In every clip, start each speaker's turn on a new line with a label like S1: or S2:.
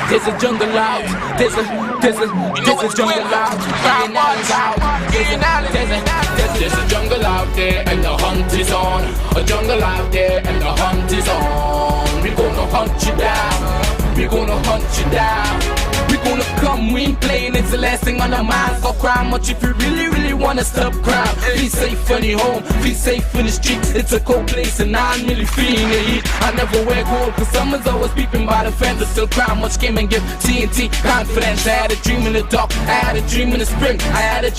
S1: There's a jungle out. There's a jungle out. There's a jungle out there and the hunt is on. A jungle out there and the hunt is on. We gonna hunt you down. We gonna hunt you down. We gonna come, we ain't playing, it's the last thing on our minds. For crime much if you really wanna stop crime. Be safe in your home, be safe in the streets. It's a cold place and I'm really feeling the heat. I never wear gold cause someone's always peeping by the fence. Still crime much came and give TNT confidence. I had a dream in the dark, I had a dream in the spring. I had a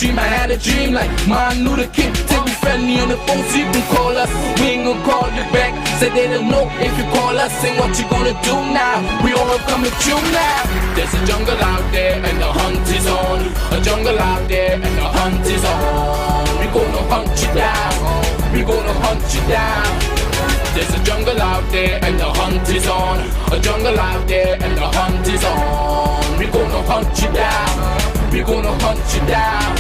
S1: dream like Martin Luther King. Till we friendly on the phone so you can call us. We ain't gonna call you back. Say they don't know if you call us. Say what you gonna do now. We all coming through now. There's a jungle out there and the hunt is on. A jungle out there and the hunt is on. We gonna hunt you down. We gonna hunt you down. There's a jungle out there and the hunt is on. A jungle out there and the hunt is on. We gonna hunt you down. We gonna hunt you down.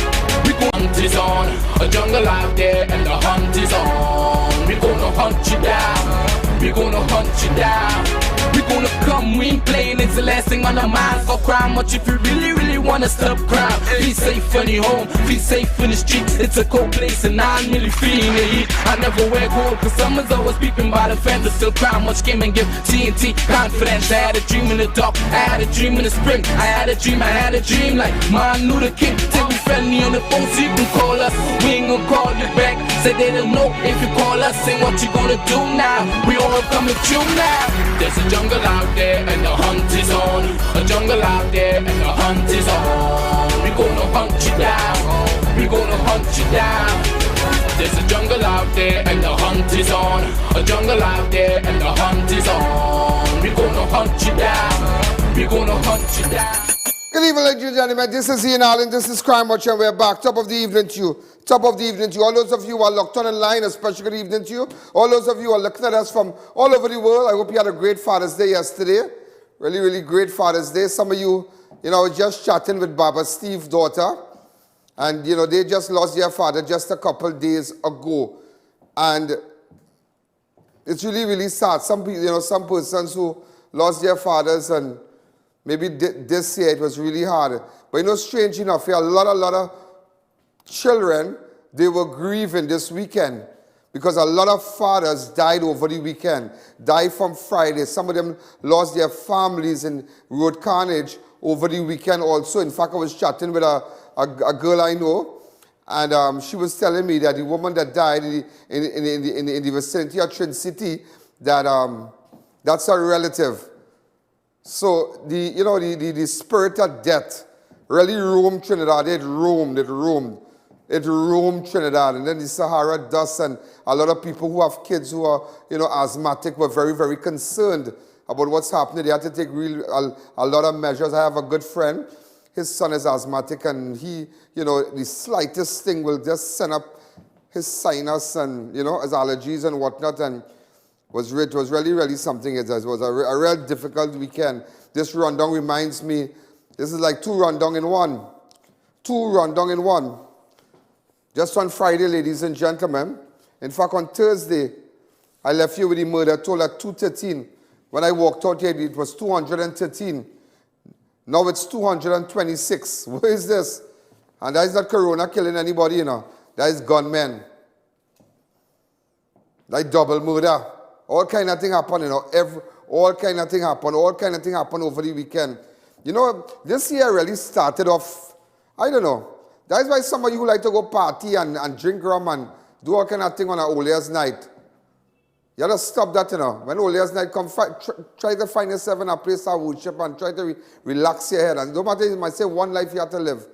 S1: We gonna hunt is on. A jungle out there and the hunt is on. We gonna hunt you down. We gonna hunt you down. We gonna come, we ain't playing, it's the last thing on our minds. For crime much if you really wanna stop crime. Be safe in your home, be safe in the streets. It's a cold place and I'm really feeling the heat. I never wear gold cause someone's always peeping by the fence. Still crime much came and give TNT confidence. I had a dream in the dark, I had a dream in the spring. I had a dream like Martin Luther King. Till we friendly on the phone so you can call us. We ain't gonna call you back. Say they don't know if you call us. Say what you gonna do now. We all coming through now. There's a jungle out there and the hunt is on. A jungle out there and the hunt is on. We gonna hunt you down. We gonna hunt you down. There's a jungle out there and the hunt is on. A jungle out there and the hunt is on. We gonna hunt you down. We gonna hunt you down.
S2: Good evening, ladies and gentlemen. This is I.A.N and this is Crime Watch and we're back. Top of the evening to you. Top of the evening to you. All those of you who are locked on online, a special good evening to you. All those of you who are looking at us from all over the world, I hope you had a great Father's Day yesterday. Really great Father's Day. Some of you, I was just chatting with Baba Steve's daughter. And, they just lost their father just a couple days ago. And it's really sad. Some people, some persons who lost their fathers and maybe this year it was really hard. But strange enough, a lot of children, they were grieving this weekend because a lot of fathers died over the weekend, died from Friday. Some of them lost their families in road carnage over the weekend also. In fact, I was chatting with a girl I know, and she was telling me that the woman that died in the vicinity of Trin City, that's her relative. So the spirit of death really roamed Trinidad. It roamed Trinidad. And then the Sahara dust, and a lot of people who have kids who are asthmatic were very concerned about what's happening. They had to take a lot of measures. I have a good friend. His son is asthmatic, and he, the slightest thing will just send up his sinus and his allergies and whatnot. And it was really something. It was a real difficult weekend. This rundown reminds me, this is like two rundown in one. Just on Friday, ladies and gentlemen. In fact, on Thursday, I left here with the murder toll at 2:13. When I walked out here, it was 213. Now it's 226. What is this? And that is not corona killing anybody, That is gunmen. That double murder. All kind of thing happen, all kind of thing happen over the weekend. This year really started off, I don't know. That's why some of you like to go party and drink rum and do all kind of thing on an Old Year's night. You have to stop that, When Old Year's night come, try to find yourself in a place of worship and try to relax your head. And no matter, you might say one life you have to live.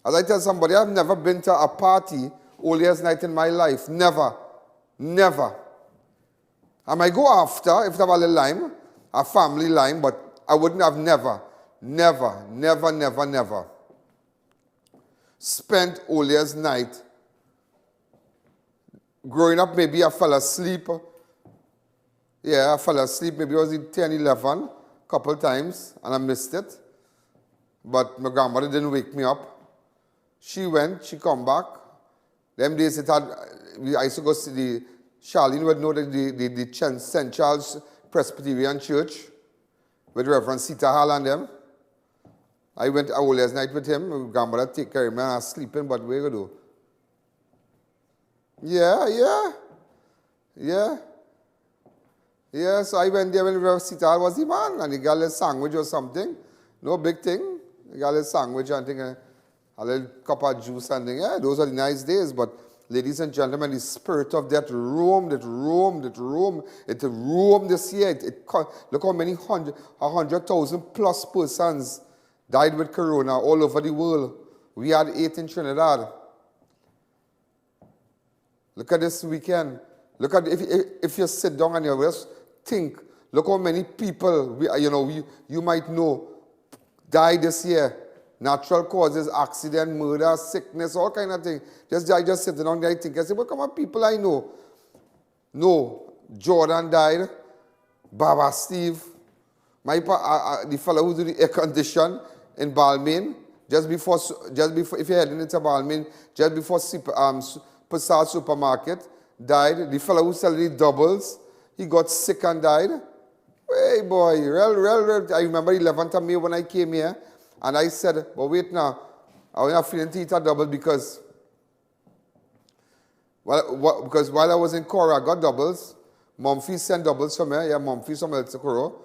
S2: As I tell somebody, I've never been to a party Old Year's night in my life. Never. I might go after, if there was a lime, a family lime, but I wouldn't have never spent Old Year's night. Growing up, maybe I fell asleep. Yeah, I fell asleep. Maybe I was in 10, 11, a couple times, and I missed it. But my grandmother didn't wake me up. She went, she come back. Them days I used to go see Charlene would know that the St. Charles Presbyterian Church. with Reverend Sita Hall and them. I went out last night with him. Grandmother take care of him and I was sleeping, but what you do? Yeah. So I went there when Reverend Sita Hall was the man, and he got a sandwich or something. No big thing. He got a sandwich and thing, a little cup of juice and thing. Yeah, those are the nice days, but ladies and gentlemen, the spirit of that roamed this year. Look how many 100,000 plus persons died with corona all over the world. We had 8 in Trinidad. Look at this weekend. Look at if you sit down and you just think, look how many people you might know died this year. Natural causes, accident, murder, sickness, all kind of things. I just sit down there and think, I say, what kind of people I know? No, Jordan died, Baba Steve, the fellow who do the air condition in Balmain, just before if you're heading into Balmain, just before Passage Supermarket, died. The fellow who sells the doubles, he got sick and died. Hey boy, real. I remember 11th of May when I came here, and I said, but wait now, I'm not feeling to eat a double because while I was in Cora, I got doubles. Mumphy sent doubles from here. Yeah, Mumphy from El Socorro.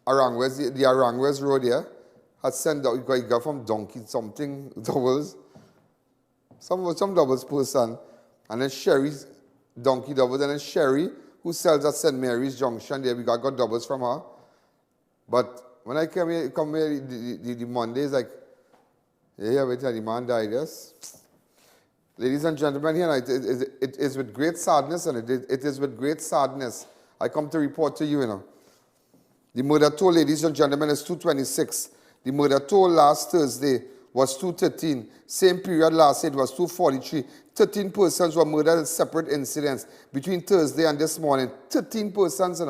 S2: The Arangwes Road here. Had sent he got from Donkey something doubles. Some doubles person. And then Sherry's donkey doubles. And then Sherry, who sells at St. Mary's Junction there, we got doubles from her. But when I come here the Mondays, like, yeah, wait till the man died, yes. Ladies and gentlemen, here it is with great sadness, and it is with great sadness I come to report to you, The murder toll, ladies and gentlemen, is 226. The murder toll last Thursday was 213. Same period last year, it was 243. 13 persons were murdered in separate incidents between Thursday and this morning. 13 persons,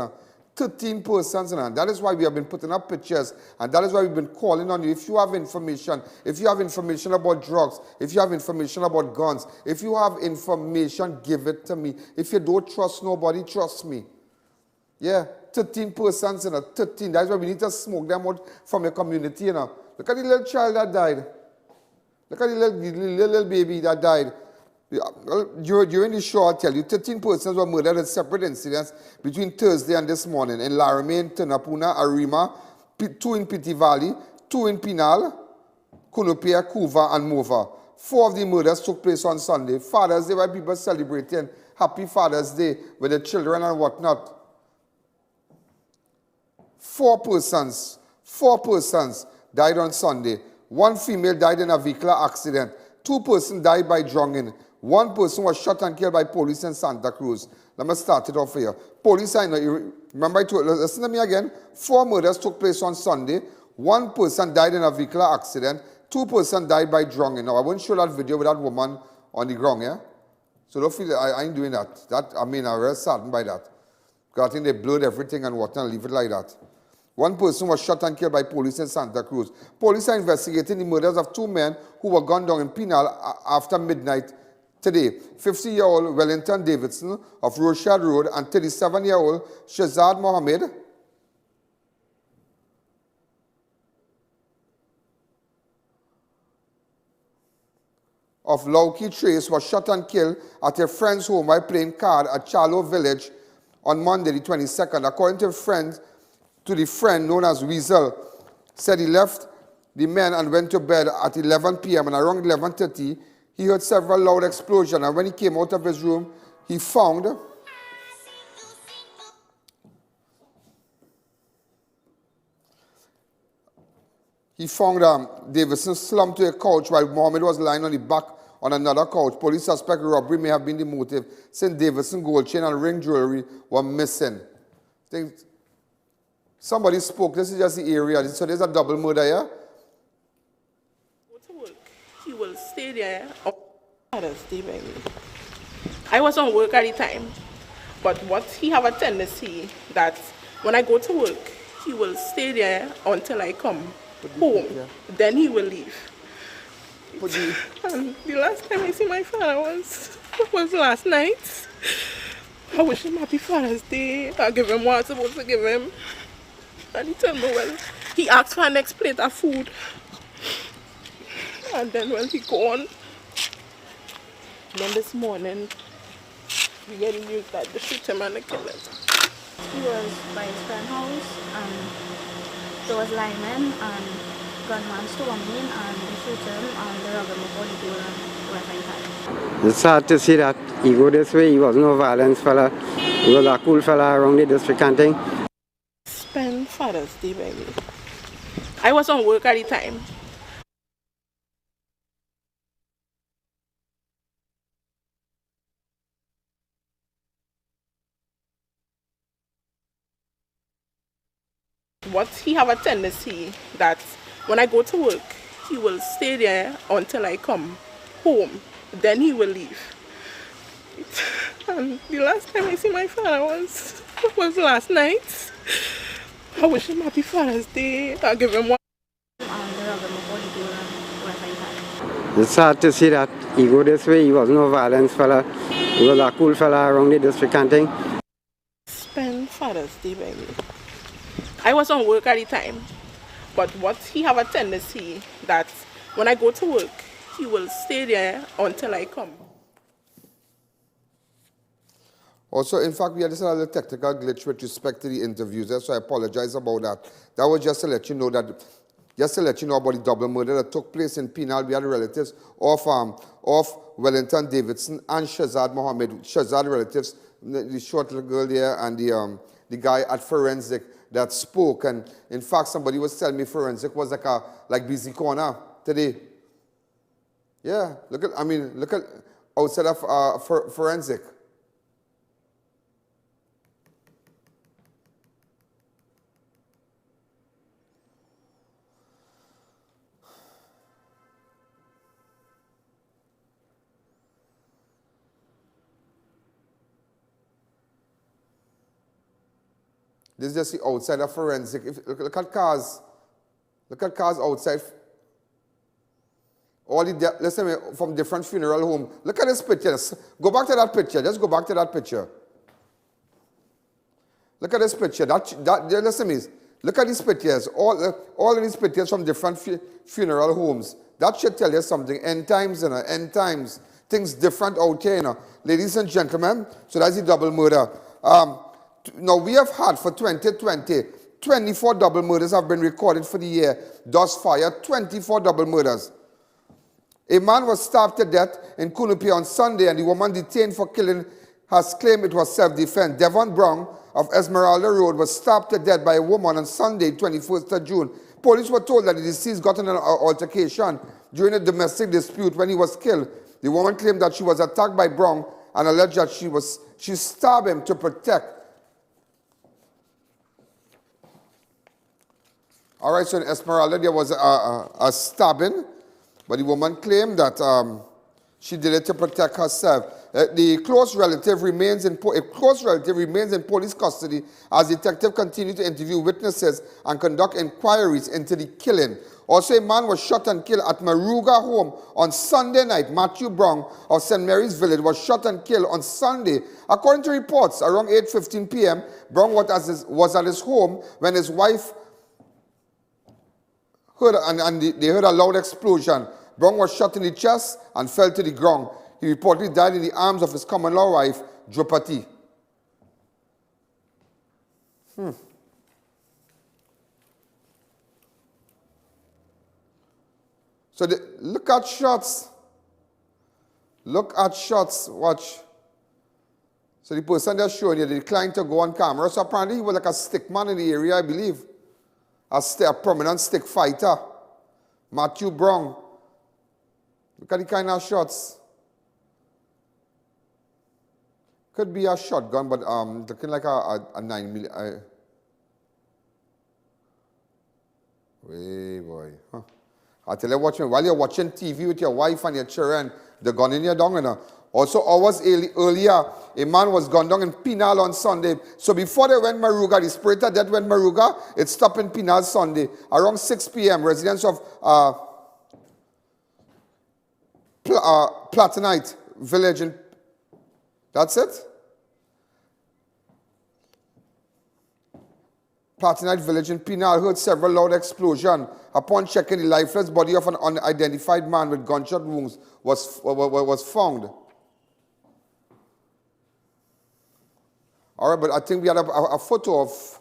S2: 13 persons. That is why we have been putting up pictures, and that is why we've been calling on you. If you have information about drugs, if you have information about guns, if you have information, give it to me. If you don't trust nobody, trust me. Yeah, 13 persons, 13. That's why we need to smoke them out from your community, Look at the little child that died. Look at the little baby that died. During the show, I'll tell you, 13 persons were murdered in separate incidents between Thursday and this morning in ROMAIN, TUNAPUNA, ARIMA, 2 in PETIT Valley, 2 in PENAL, CUNUPIA, COUVA, and MOVA. 4 of the murders took place on Sunday. Father's Day, where people celebrating Happy Father's Day with the children and whatnot. 4 persons died on Sunday. 1 female died in a vehicular accident. 2 persons died by drowning. 1 person was shot and killed by police in Santa Cruz. Let me start it off here. Police, I know, remember I told you, listen to me again. 4 murders took place on Sunday. 1 person died in a vehicular accident. 2 persons died by drowning. Now, I won't show that video with that woman on the ground, yeah? So don't feel I ain't doing that. I'm very saddened by that. Because I think they blurred everything and whatnot and leave it like that. 1 person was shot and killed by police in Santa Cruz. Police are investigating the murders of 2 men who were gunned down in PENAL after midnight today. 50-year-old Wellington Davidson of ROCHARD Road and 37-year-old SHAZARD MOHAMMED of LOWKIE Trace was shot and killed at a friend's home while playing card at CHARLO village on Monday the 22nd. According to the friend known as WEASEL, said he left the men and went to bed at 11 p.m. and around 11:30, he heard several loud explosions, and when he came out of his room, he found Davidson slumped to a couch while Mohammed was lying on the back on another couch. Police suspect robbery may have been the motive, since Davidson gold chain and ring jewelry were missing. Somebody spoke. This is just the area. So there's a double murder here.
S3: Go to work. He will stay there. I was on work at the time. But what he have a tendency that when I go to work, he will stay there until I come home. Yeah. Then he will leave. And the last time I see my father was last night. I wish him happy Father's Day. I give him what I'm supposed to give him. And he told me, well, he asked for a next plate of food. And then when he gone, then this morning, we get the news that they shoot him and they kill him.
S4: He was by his friend's house, and there was linemen and gunmen stormed in and they shoot him and they robbed him before the door and went inside.
S5: It's sad to see that he go this way. He was no violence fella. He was a cool fella around the district and thing.
S3: Spend Father's Day, baby. I was on work at the time. What he have a tendency that when I go to work, he will stay there until I come home. Then he will leave. And the last time I see my father was last night. I wish him happy Father's Day. I give him one.
S4: And they robbed him before the door and went inside.
S5: It's sad to see that he go this way. He was no violence fella. He was a cool fella around the district and thing.
S3: Spend Father's Day, baby. I was on work at the time. But what he have a tendency that when I go to work, he will stay there until I come.
S2: Also, in fact, we had this little technical glitch with respect to the interviews, so I apologize about that. That was just to let you know that, just to let you know about the double murder that took place in Penal. We had relatives of Wellington, Davidson, and SHAZARD Mohammed. SHAZARD relatives, the short little girl there, and the guy at forensic that spoke. And in fact, somebody was telling me forensic was like busy corner today. Yeah, look at outside of forensic. This is just the outside of forensic. Look at cars. Look at cars outside. All the, listen, from different funeral homes. Look at this picture. Go back to that picture. Just go back to that picture. Look at this picture. Listen to me. Look at these pictures. All of these pictures from different funeral homes. That should tell you something. End times, you know. End times. Things different out here, you know. Ladies and gentlemen, so that's the double murder. Now, we have had for 2020, 24 double murders have been recorded for the year. Thus far, 24 double murders. A man was stabbed to death in CUNUPIA on Sunday, and the woman detained for killing has claimed it was self-defense. Devon Brown of Esmeralda Road was stabbed to death by a woman on Sunday, 21st of June. Police were told that the deceased got in an altercation during a domestic dispute when he was killed. The woman claimed that she was attacked by Brown and alleged that she stabbed him to protect. All right, so in Esmeralda, there was a stabbing, but the woman claimed that she did it to protect herself. The close relative remains in police custody as detectives continue to interview witnesses and conduct inquiries into the killing. Also, a man was shot and killed at MORUGA home on Sunday night. Matthew Brown of St. Mary's Village was shot and killed on Sunday. According to reports, around 8:15 p.m., Brown was at his home when his wife they heard a loud explosion. Brown was shot in the chest and fell to the ground. He reportedly died in the arms of his common-law wife, Drupati. So look at shots. Look at shots. Watch. So the person they're showing you, they declined to go on camera. So apparently he was like a stick man in the area, I believe. A prominent stick fighter. Matthew Brown. Look at the kind of shots. Could be a shotgun, but looking like a 9mm. Way boy. Huh. I tell you, while you're watching TV with your wife and your children, the gun in your dung, you know. Also, hours earlier, a man was gunned down in Penal on Sunday. So before they went MORUGA, the spirit of death went MORUGA, it stopped in Penal Sunday. Around 6 p.m., residents of Platonite village, that's it? Party Night Village in Penal heard several loud explosions. Upon checking, the lifeless body of an unidentified man with gunshot wounds was found. All right, but I think we had a photo of.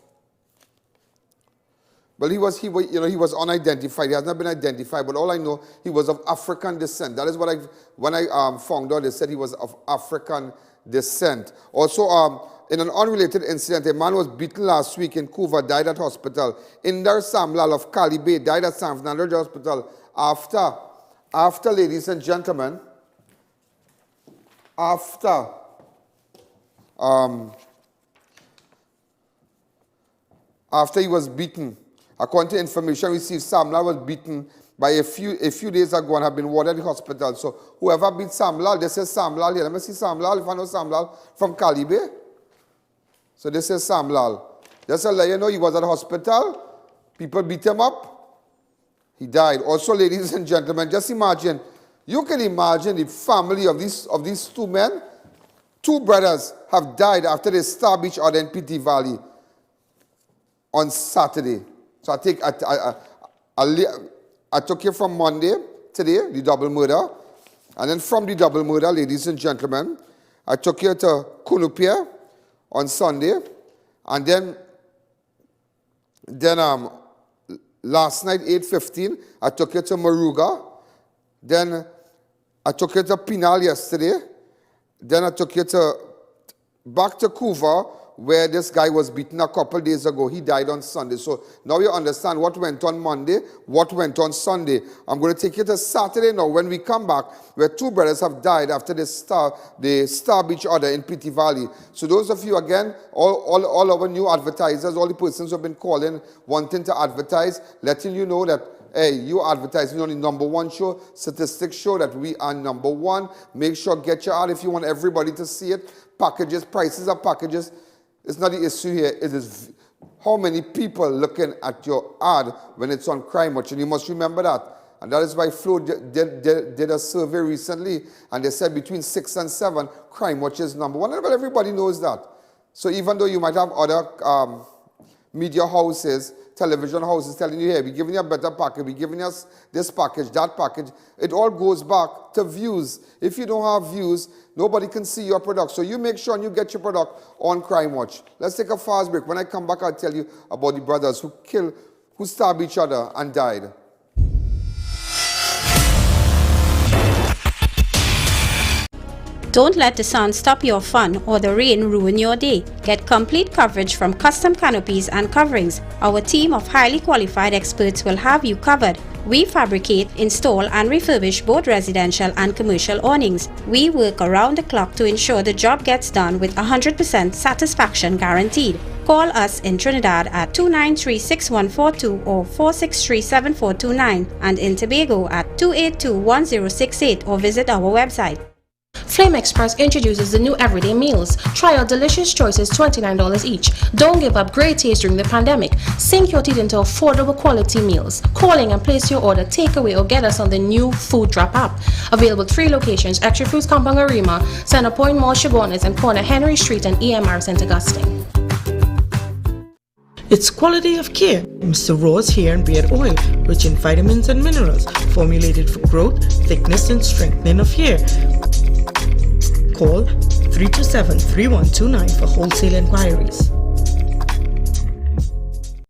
S2: Well, he was unidentified. He has not been identified. But all I know, he was of African descent. That is what when I found out. They said he was of African descent. Also, in an unrelated incident, a man was beaten last week in COUVA, died at hospital. Indar Samlal of Calibe died at San Fernando Hospital after, ladies and gentlemen, after he was beaten. According to information received, Samlal was beaten by a few days ago and have been warded at the hospital. So whoever beat Samlal, this is Samlal here. Let me see Samlal, if I know Samlal from Calibe. So this is Samlal. Just to let you know, he was at the hospital. People beat him up. He died. Also, ladies and gentlemen, just imagine, you can imagine the family of these two men. Two brothers have died after they stabbed each other in PT Valley on Saturday. So I took you from Monday, today, the double murder. And then from the double murder, ladies and gentlemen, I took you to CUNUPIA on Sunday. And then last night, 8:15, I took you to MORUGA. Then I took you to PENAL yesterday. Then I took you back to COUVA, where this guy was beaten a couple days ago. He died on Sunday. So now you understand what went on Monday, what went on Sunday. I'm going to take you to Saturday now when we come back, where two brothers have died after they stabbed each other in PT Valley. So those of you, again, all our new advertisers, all the persons who have been calling, wanting to advertise, letting you know that, hey, you advertising on the #1 show. Statistics show that we are #1. Make sure, get your ad if you want everybody to see it. Packages, prices of packages. It's not the issue here. It is how many people looking at your ad when it's on Crime Watch. And you must remember that. And that is why Flo did a survey recently, and they said between 6 and 7, Crime Watch is #1. Well, everybody knows that. So even though you might have other media houses, television houses telling you, hey, we're giving you a better package, we're giving us this package, that package, it all goes back to views. If you don't have views, nobody can see your product. So you make sure you get your product on Crime Watch. Let's take a fast break. When I come back, I'll tell you about the brothers who stabbed each other and died.
S6: Don't let the sun stop your fun or the rain ruin your day. Get complete coverage from Custom Canopies and Coverings. Our team of highly qualified experts will have you covered. We fabricate, install and refurbish both residential and commercial awnings. We work around the clock to ensure the job gets done with 100% satisfaction guaranteed. Call us in Trinidad at 293-6142 or 463-7429 and in Tobago at 282-1068 or visit our website.
S7: Flame Express introduces the new everyday meals. Try our delicious choices, $29 each. Don't give up great taste during the pandemic. Sink your teeth into affordable quality meals. Calling and place your order, takeaway, or get us on the new Food Drop app. Available 3 locations, Extra Foods Compound ARIMA, Center Point Mall Chagones, and corner Henry Street and EMR St. Augustine.
S8: It's quality of care. Mr. Rose Hair and Beard Oil, rich in vitamins and minerals, formulated for growth, thickness, and strengthening of hair. Call 327-3129 for wholesale inquiries.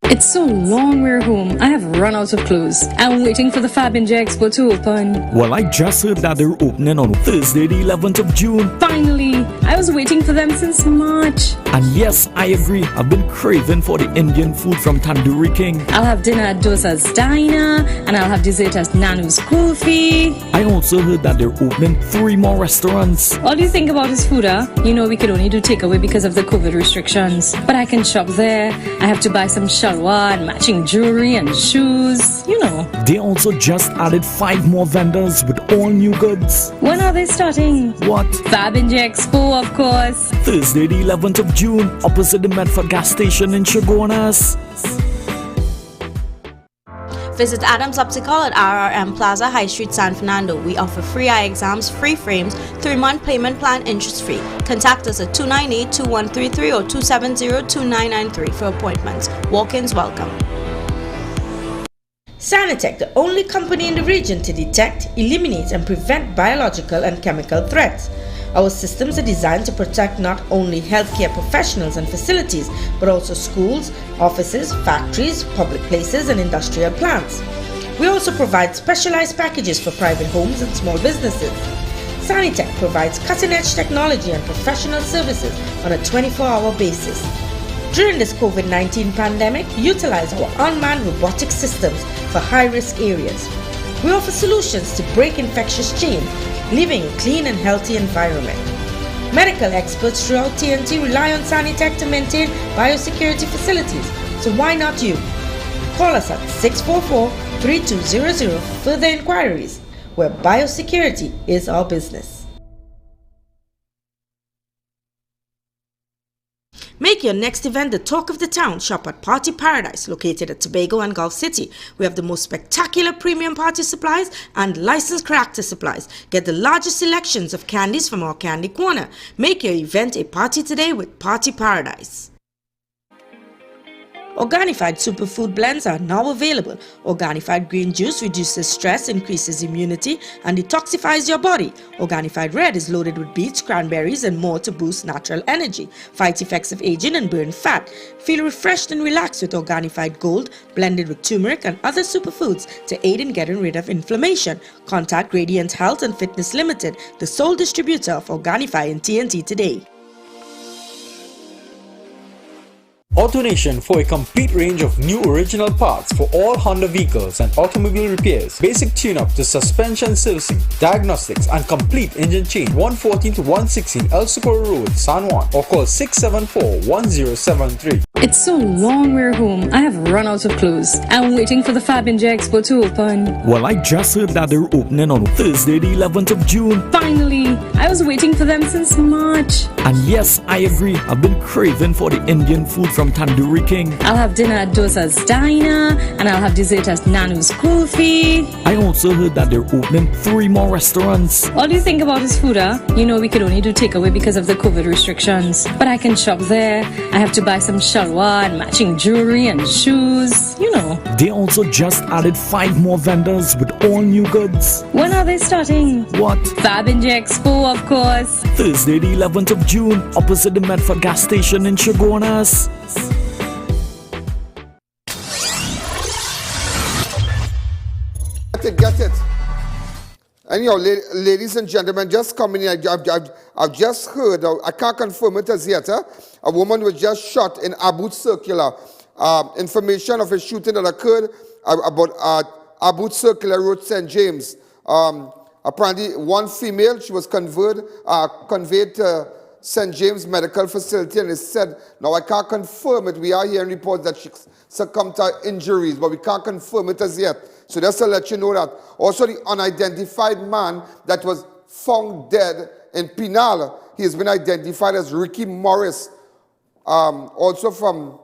S9: It's so long we're home. I have run out of clothes. I'm waiting for the Fab Ninja Expo to open.
S10: Well, I just heard that they're opening on Thursday, the 11th of June.
S9: Finally! I was waiting for them since March.
S10: And yes, I agree. I've been craving for the Indian food from Tandoori King.
S9: I'll have dinner at Dosa's Diner, and I'll have dessert at Nanu's Kulfi.
S10: I also heard that they're opening 3 more restaurants.
S9: What do you think about his food, huh? You know we could only do takeaway because of the COVID restrictions. But I can shop there. I have to buy some shalwa and matching jewelry and shoes, you know.
S10: They also just added 5 more vendors with all new goods.
S9: When are they starting?
S10: What?
S9: Fab Ninja Expo, of course.
S10: Thursday, the 11th of June, opposite the Medford gas station in Chagonas.
S11: Visit Adams Optical at RRM Plaza, High Street, San Fernando. We offer free eye exams, free frames, 3-month payment plan, interest-free. Contact us at 298-2133 or 270-2993 for appointments. Walk-ins welcome.
S8: Sanitec, the only company in the region to detect, eliminate, and prevent biological and chemical threats. Our systems are designed to protect not only healthcare professionals and facilities, but also schools, offices, factories, public places, and industrial plants. We also provide specialized packages for private homes and small businesses. Sanitec provides cutting-edge technology and professional services on a 24-hour basis. During this COVID-19 pandemic, utilize our unmanned robotic systems for high-risk areas. We offer solutions to break infectious chains, living a clean and healthy environment. Medical experts throughout TNT rely on Sanitec to maintain biosecurity facilities, so why not you? Call us at 644-3200 for further inquiries, where biosecurity is our business. Make your next event the talk of the town. Shop at Party Paradise, located at Tobago and Gulf City. We have the most spectacular premium party supplies and licensed character supplies. Get the largest selections of candies from our candy corner. Make your event a party today with Party Paradise. Organified superfood blends are now available. Organified green juice reduces stress, increases immunity, and detoxifies your body. Organified red is loaded with beets, cranberries, and more to boost natural energy, fight effects of aging, and burn fat. Feel refreshed and relaxed with Organified gold, blended with turmeric and other superfoods to aid in getting rid of inflammation. Contact Radiant Health and Fitness Limited, the sole distributor of Organifi in TNT today.
S12: AutoNation for a complete range of new original parts for all Honda vehicles and automobile repairs, basic tune-up to suspension servicing, diagnostics and complete engine change. 114 to 116 El Socorro Road, San Juan, or call 674-1073.
S9: It's so long we're home. I have run out of clothes. I'm waiting for the Fab Ninja Expo to open.
S10: Well, I just heard that they're opening on Thursday, the 11th of June.
S9: Finally! I was waiting for them since March.
S10: And yes, I agree. I've been craving for the Indian food from Tandoori King.
S9: I'll have dinner at Dosa's Diner, and I'll have dessert at Nanu's Kulfi.
S10: I also heard that they're opening 3 more restaurants.
S9: What do you think about his food, huh? You know we could only do takeaway because of the COVID restrictions. But I can shop there. I have to buy some shalwa and matching jewelry and shoes, you know.
S10: They also just added 5 more vendors with all new goods.
S9: When are they starting?
S10: What?
S9: Fab Ninja Expo, of course.
S10: Thursday, the 11th of June, opposite the Medford gas station in Chaguanas.
S2: Get it. Anyhow, ladies and gentlemen, just coming in, I've just heard, I can't confirm it as yet, a woman was just shot in Abu Circular. Information of a shooting that occurred about Abu Circular Road, St. James. Apparently, one female, she was conveyed to St. James Medical Facility, and it said, now I can't confirm it, we are hearing reports that she succumbed to injuries, but we can't confirm it as yet. So just to let you know that. Also, the unidentified man that was found dead in Penal, he has been identified as Ricky Morris, also from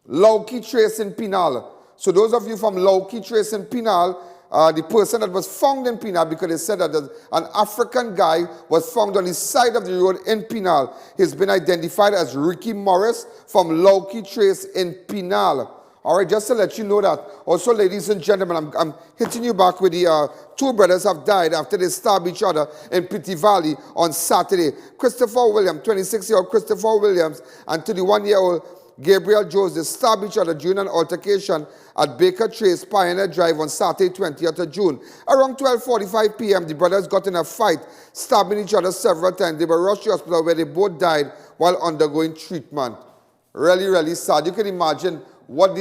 S2: LOWKIE Trace in Penal. So those of you from LOWKIE Trace in Penal, the person that was found in Penal, because they said that an African guy was found on the side of the road in Penal. He's been identified as Ricky Morris from LOWKIE Trace in Penal. All right, just to let you know that. Also, ladies and gentlemen, I'm hitting you back with the 2 brothers have died after they stabbed each other in Petite Valley on Saturday. Christopher Williams, 26-year-old Christopher Williams, and 21-year-old Gabriel Jones, they stabbed each other during an altercation at Baker Trace, Pioneer Drive on Saturday, 20th of June. Around 12:45 p.m., the brothers got in a fight, stabbing each other several times. They were rushed to the hospital where they both died while undergoing treatment. Really, really sad. You can imagine what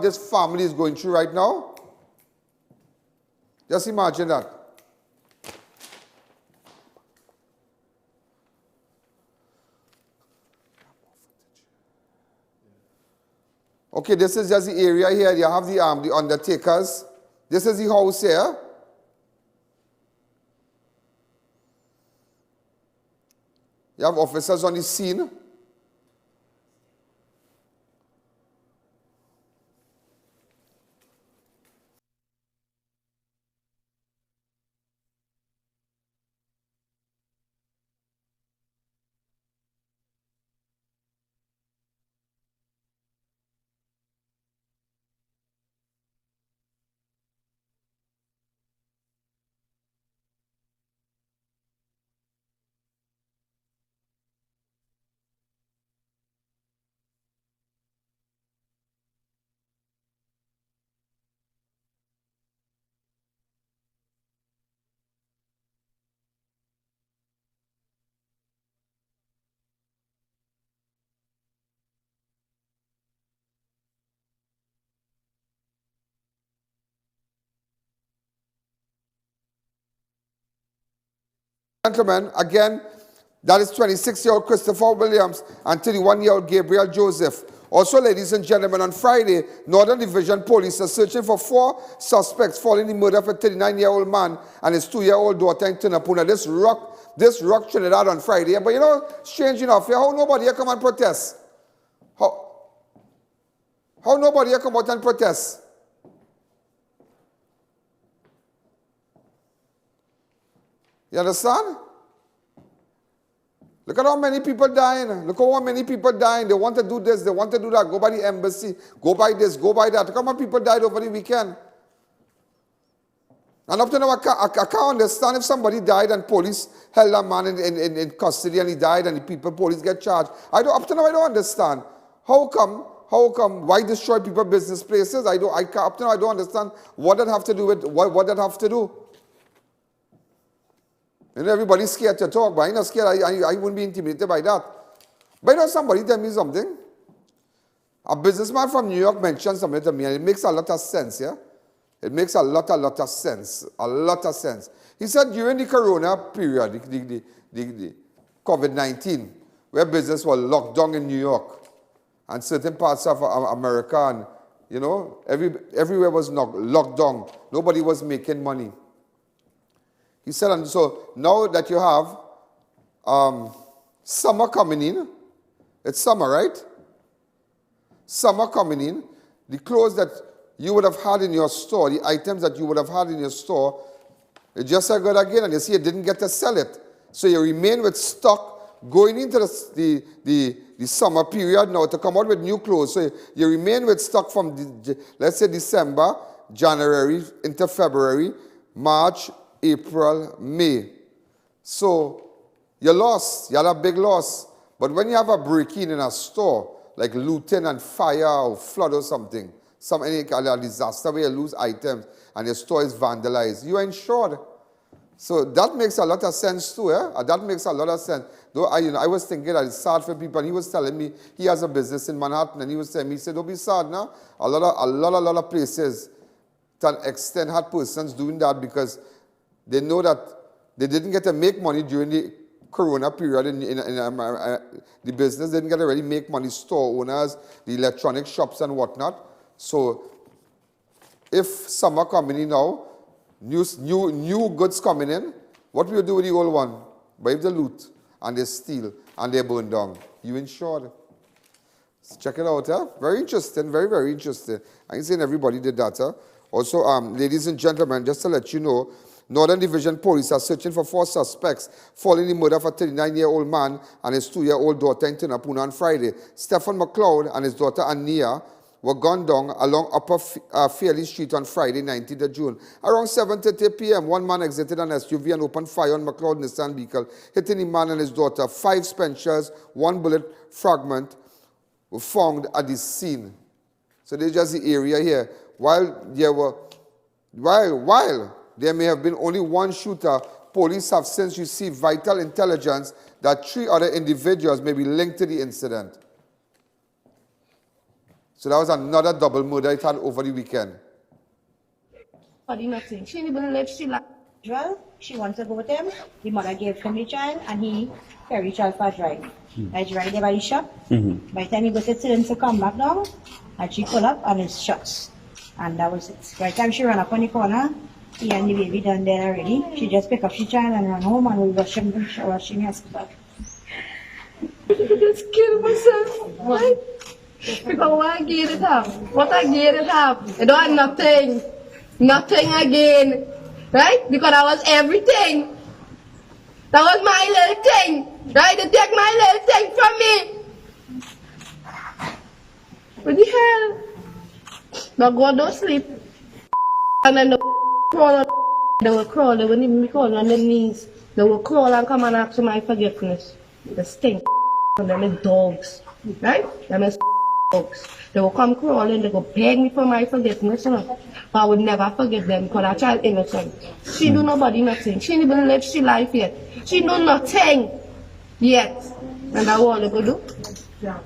S2: this family is going through right now. Just imagine that. Okay, this is just the area here. You have the undertakers. This is the house here. You have officers on the scene. Gentlemen, again, that is 26-year-old Christopher Williams and 31-year-old Gabriel Joseph. Also, ladies and gentlemen, on Friday, Northern Division Police are searching for 4 suspects following the murder of a 39-year-old man and his 2-year-old daughter in Tunapuna. This rock Trinidad on Friday. But you know, strange enough, how nobody here come and protest? How nobody here come out and protest? You understand? Look at how many people dying. Look at how many people dying. They want to do this, they want to do that. Go by the embassy, go by this, go by that. Look how many people died over the weekend. And up to now, I can't understand if somebody died and police held that man in custody and he died and the police get charged. Up to now, I don't understand. How come, why destroy people's business places? Up to now, I don't understand what that have to do with, what that have to do. And everybody's scared to talk, but I'm not scared. I wouldn't be intimidated by that. But you know, somebody tell me something. A businessman from New York mentioned something to me, and it makes a lot of sense, yeah? It makes a lot of sense. A lot of sense. He said during the corona period, the COVID-19, where business was locked down in New York, and certain parts of America, and, you know, everywhere was locked down. Nobody was making money. He said, and so now that you have summer coming in, it's summer, right? Summer coming in, the clothes that you would have had in your store, the items that you would have had in your store, it just got again, and you see you didn't get to sell it. So you remain with stock going into the summer period now to come out with new clothes. So you remain with stock from, let's say, December, January, into February, March, April, May. So you lost. You had a big loss. But when you have a break-in a store, like looting and fire or flood or something, any kind of disaster where you lose items and your store is vandalized, you are insured. So that makes a lot of sense too. That makes a lot of sense. Though I was thinking that it's sad for people. And he was telling me he has a business in Manhattan, and he was telling me, he said, don't be sad now. A lot of places to an extent had persons doing that because they know that they didn't get to make money during the corona period in the business. They didn't get to really make money, store owners, the electronic shops and whatnot. So if summer coming in now, new goods coming in, what will you do with the old one? But if they loot and they steal and they burn down, you insured. So check it out, huh? Very interesting, very, very interesting. I ain't saying everybody did that, huh? Also, ladies and gentlemen, just to let you know, Northern Division Police are searching for 4 suspects following the murder of a 39-year-old man and his 2-year-old daughter in Tunapuna on Friday. Stephen McLeod and his daughter Ania were gunned down along Upper Fairley Street on Friday, 19th of June. Around 7:30 p.m., one man exited an SUV and opened fire on McLeod Nissan vehicle, hitting the man and his daughter. 5 Spencers, 1 bullet fragment were found at the scene. So there's just the area here. While there may have been only 1 shooter, police have since received vital intelligence that 3 other individuals may be linked to the incident. So that was another double murder it had over the weekend.
S13: Nothing. She didn't believe she like well, she wants to go with him. The mother gave him the child and he carried the child for a drive. I drive there by the shop. By the time he goes to turn to come back down, and she pull up and it's shots. And that was it. By the time she ran up on the corner, he and the baby done there already. She just picked up the child and ran home and we rushed him in the hospital.
S14: I just killed myself. Why? Because I get it up. What I get it up. I don't have nothing. Nothing again. Right? Because that was everything. That was my little thing. Right? They take my little thing from me. What the hell? Now go don't sleep. And then they will crawl, they wouldn't even be crawling on their knees. They will crawl and come and ask for my forgiveness. They stink and them is dogs. Right? Them is dogs. They will come crawling, they will beg me for my forgiveness. You know? But I would never forgive them because that child innocent. She do nobody nothing. She didn't even live she life yet. She do nothing yet. And that's all they will do. Yeah.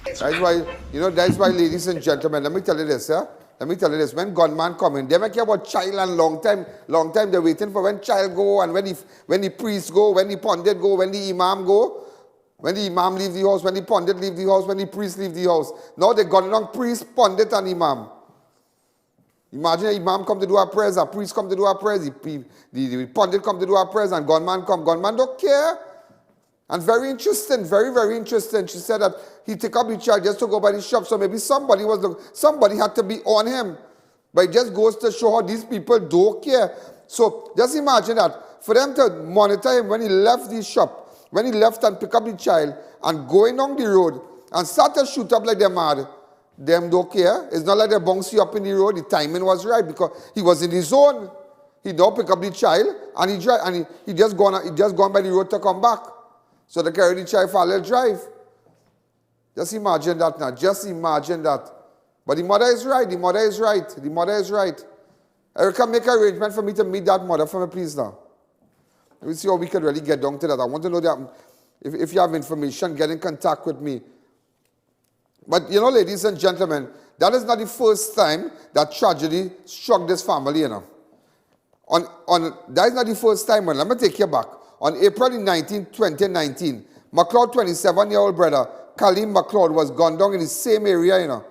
S2: That's why, that's why, ladies and gentlemen, let me tell you this, yeah? let me tell you this, when gunman come in, they don't care about child and long time they're waiting for when child go and when the priest go, when the pundit go, when the imam go, when the imam leave the house, when the pundit leave the house, when the priest leave the house. Now they got along priest, pundit and imam. Imagine an imam come to do our prayers, a priest come to do our prayers, the pundit come to do our prayers, and gunman come. Gunman don't care. And very interesting, very, very interesting. She said that he took up the child just to go by the shop, so maybe somebody had to be on him. But it just goes to show how these people don't care. So just imagine that, for them to monitor him when he left the shop, when he left and pick up the child, and going down the road, and start to shoot up like they're mad, them don't care. It's not like they bounce you up in the road. The timing was right because he was in the zone. He don't pick up the child, and he just gone by the road to come back. So they carry the child for a little drive. Just imagine that now. Just imagine that. But the mother is right. The mother is right. The mother is right. Erica, make an arrangement for me to meet that mother for me, please, now. Let me see how we can really get down to that. I want to know that if you have information, get in contact with me. But, you know, ladies and gentlemen, that is not the first time that tragedy struck this family, you know. That is not the first time. Let me take you back. On April 19, 2019, McLeod, 27-year-old brother, Khalim McLeod, was gunned down in the same area, you know.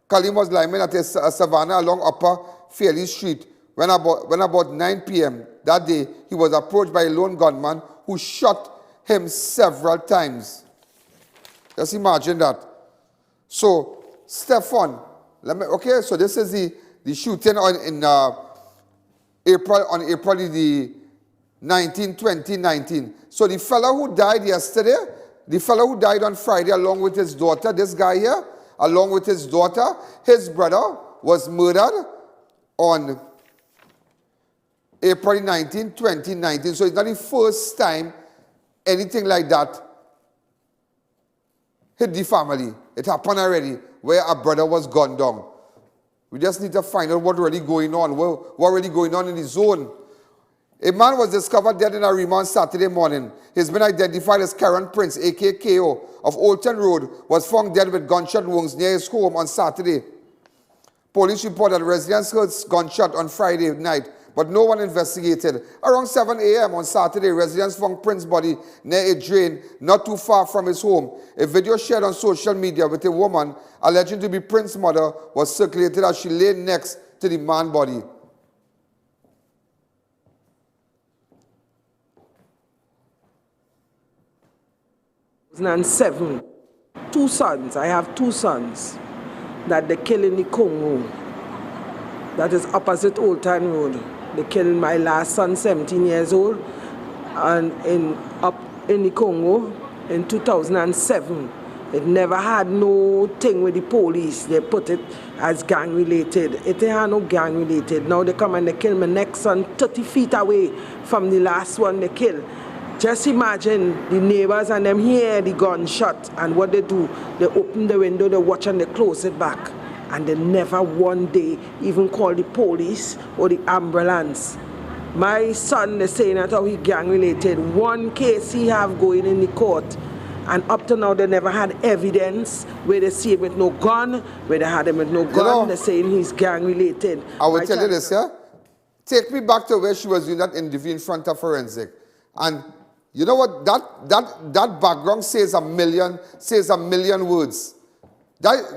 S2: Khalim was lying at a savannah along Upper Fairley Street when about 9 p.m. that day, he was approached by a lone gunman who shot him several times. Just imagine that. So, Stefan, so this is the shooting on April the 19, 2019. So the fellow who died yesterday, the fellow who died on Friday along with his daughter, this guy here, along with his daughter, his brother was murdered on April 19, 2019. So it's not the first time anything like that hit the family. It happened already where a brother was gunned down. We just need to find out what's really going on, what really going on in the zone. A man was discovered dead in ARIMA on Saturday morning. He's been identified as Karen Prince, a.k.a. KO, of Olton Road, was found dead with gunshot wounds near his home on Saturday. Police report that residents heard gunshot on Friday night, but no one investigated. Around 7 a.m. on Saturday, residents found Prince's body near a drain not too far from his home. A video shared on social media with a woman alleged to be Prince's mother was circulated as she lay next to the man's body.
S15: 2007, two sons. I have two sons that they kill in the Congo. That is opposite Old Town Road. They killed my last son, 17 years old, and up in the Congo in 2007. It never had no thing with the police. They put it as gang related. It ain't had no gang related. Now they come and they kill my next son 30 feet away from the last one they killed. Just imagine the neighbors and them hear the gunshot, and what they do, they open the window, they watch and they close it back. And they never one day even call the police or the ambulance. My son, they saying that how he gang related. One case he have going in the court, and up to now they never had evidence where they see him with no gun, where they had him with no gun, you know, they're saying he's gang related.
S2: I will tell you this, yeah? Take me back to where she was doing that interview in front of forensic. And you know what? That background says a million words.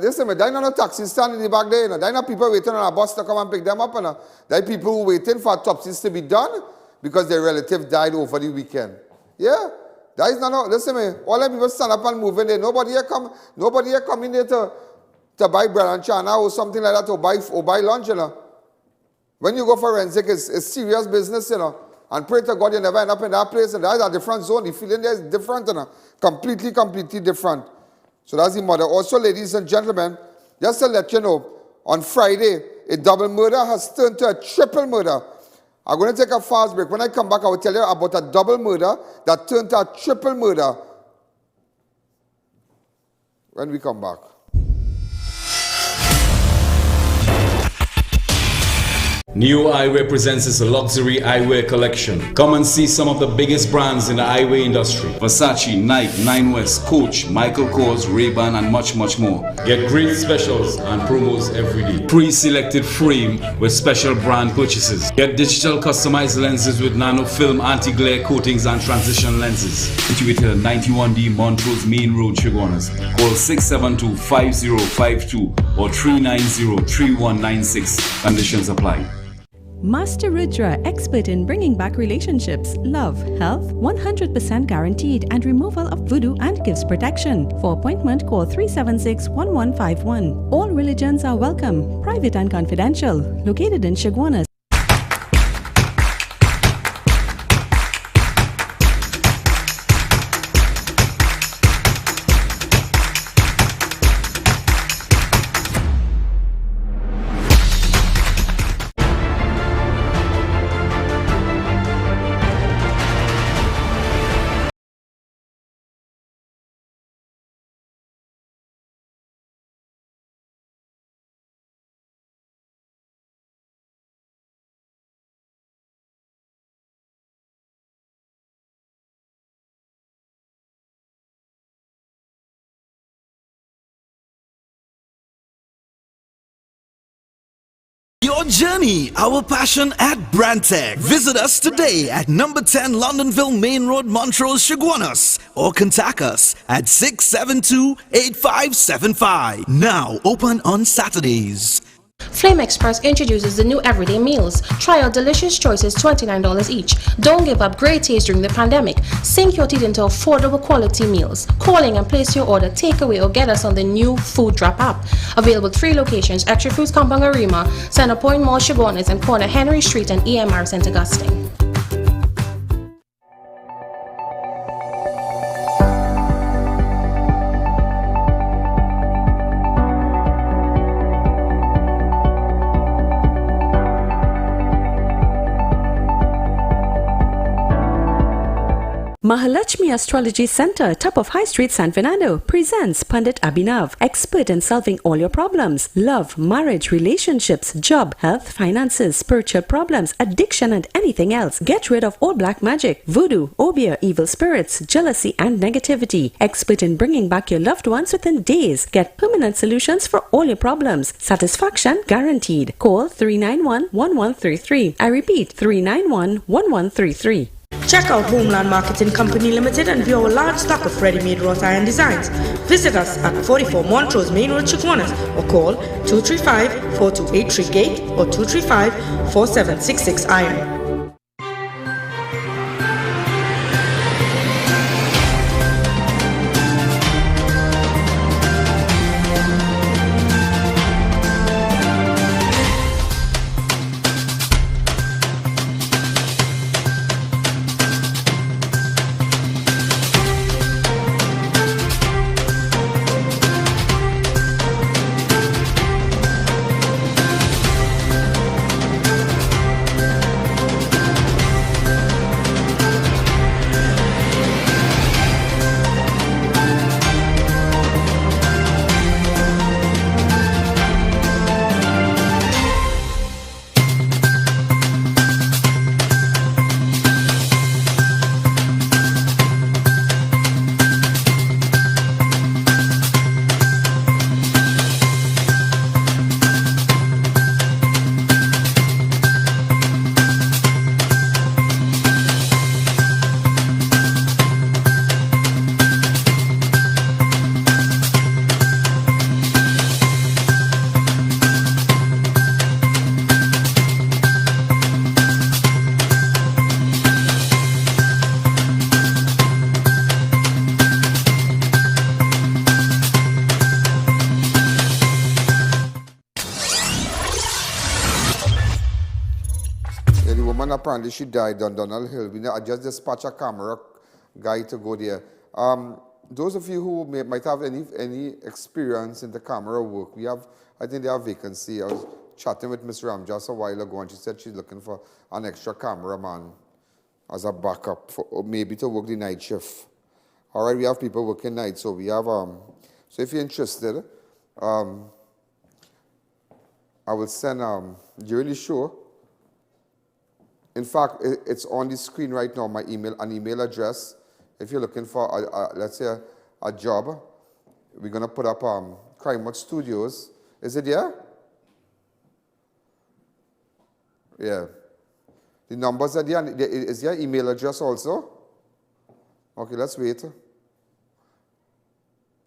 S2: Listen, there ain't no taxi stand in the back there. You know. There ain't no people waiting on a bus to come and pick them up. You know. There are people who waiting for autopsies to be done because their relative died over the weekend. Yeah? That is not, listen me, all the people stand up and move in there. Nobody here come in there to buy bread and chana or something like that, or buy lunch, you know. When you go for forensic, it's serious business, you know. And pray to God you never end up in that place. And that's a different zone. The feeling there is different, you know. Completely different. So that's the mother. Also, ladies and gentlemen, just to let you know, on Friday, a double murder has turned to a triple murder. I'm going to take a fast break. When I come back, I will tell you about a double murder that turned to a triple murder. When we come back.
S16: New Eyewear presents its luxury eyewear collection. Come and see some of the biggest brands in the eyewear industry. Versace, Nike, Nine West, Coach, Michael Kors, Ray-Ban and much more. Get great specials and promos every day. Pre-selected frame with special brand purchases. Get digital customized lenses with nano film anti-glare coatings and transition lenses. Situated at 91D Montrose Main Road, Chaguanas. Call 672-5052 or 390-3196. Conditions apply.
S17: Master Rudra, expert in bringing back relationships, love, health, 100% guaranteed, and removal of voodoo and gives protection. For appointment, call 376-1151. All religions are welcome, private and confidential. Located in Chaguanas.
S18: Your journey, our passion at Brandtech. Visit us today at number 10 Londonville Main Road, Montrose, Chaguanas, or contact us at 672-8575. Now open on Saturdays.
S7: Flame Express introduces the new everyday meals. Try our delicious choices, $29 each. Don't give up great taste during the pandemic. Sink your teeth into affordable quality meals. Calling and place your order, takeaway, or get us on the new Food Drop app. Available 3 locations: Extra Foods Compound ARIMA, Center Point Mall Chaguanas, and corner Henry Street and EMR St. Augustine.
S17: Mahalakshmi Astrology Center, top of High Street, San Fernando, presents Pandit Abhinav, expert in solving all your problems: love, marriage, relationships, job, health, finances, spiritual problems, addiction, and anything else. Get rid of all black magic, voodoo, obeah, evil spirits, jealousy, and negativity. Expert in bringing back your loved ones within days. Get permanent solutions for all your problems. Satisfaction guaranteed. Call 391-1133. I repeat, 391-1133.
S8: Check out Homeland Marketing Company Limited and view our large stock of ready-made wrought iron designs. Visit us at 44 Montrose Main Road, Chaguanas, or call 235-4283 Gate or 235-4766 Iron.
S2: Apparently she died on Donald Hill. I just dispatched a camera guy to go there. Those of you who might have any experience in the camera work, I think they have vacancy. I was chatting with Ms. Ram just a while ago, and she said she's looking for an extra cameraman as a backup, or maybe to work the night shift. All right, we have people working nights, so we have. So if you're interested, I will send during the show. In fact, it's on the screen right now, my email, an email address. If you're looking for, let's say, a job, we're going to put up Crime Watch Studios. Is it there? Yeah. The numbers are there. Is there email address also? Okay, let's wait.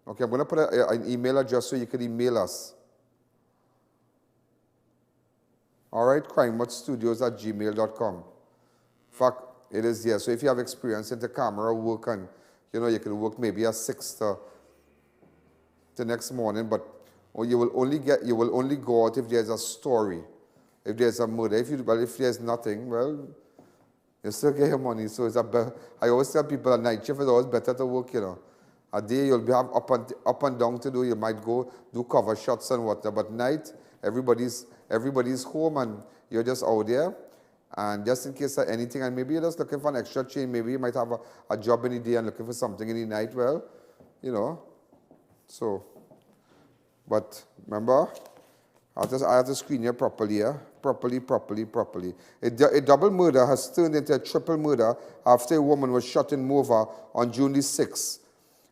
S2: Okay, I'm going to put an email address so you can email us. All right, crimewatchstudios@gmail.com. In fact, it is there. So if you have experience in the camera work and, you can work maybe at 6 to the next morning, but you will only go out if there's a story, if there's a murder. If there's nothing, well, you still get your money. So I always tell people a night shift is always better to work, A day you'll have up and down to do. You might go do cover shots and whatnot, but night, everybody's home and you're just out there. And just in case of anything, and maybe you're just looking for an extra change, maybe you might have a job in the day and looking for something in the night, well, so. But remember, I have to screen you properly, properly. A double murder has turned into a triple murder after a woman was shot in Mova on June the 6th.